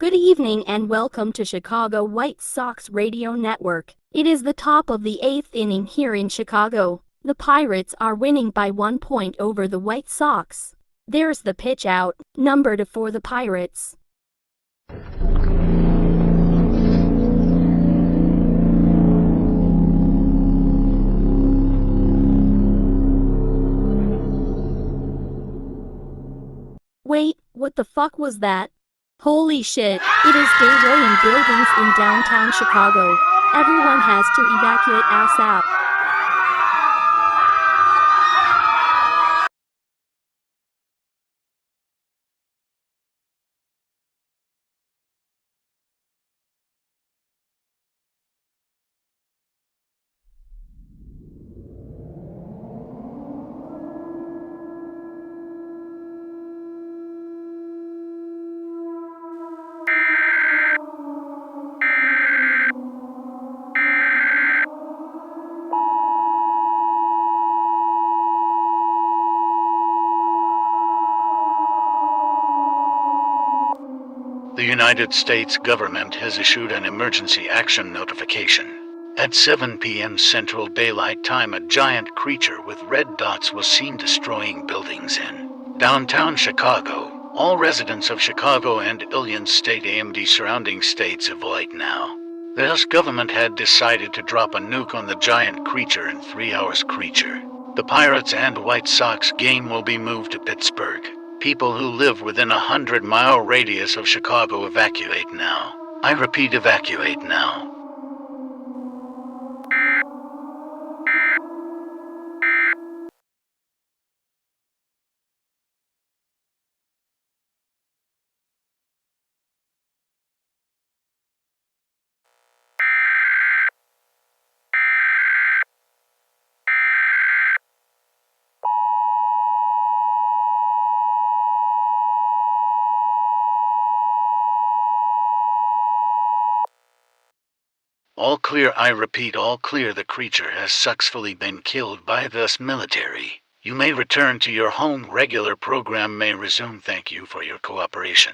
Good evening and welcome to Chicago White Sox Radio Network. It is the top of the 8th inning here in Chicago. The Pirates are winning by 1 point over the White Sox. There's the pitch out, number 2 for the Pirates. Wait, what the fuck was that? Holy shit, it is merowing buildings in downtown Chicago. Everyone has to evacuate ASAP. The United States government has issued an emergency action notification. At 7 p.m. Central Daylight Time, a giant creature with red dots was seen destroying buildings in downtown Chicago. All residents of Chicago and Illinois State and the surrounding states avoid now. The US government had decided to drop a nuke on the giant creature in 3 hours. The Pirates and White Sox game will be moved to Pittsburgh. People who live within a 100-mile radius of Chicago evacuate now. I repeat, evacuate now. All clear, I repeat, all clear. The creature has successfully been killed by the US military. You may return to your home. Regular program may resume. Thank you for your cooperation.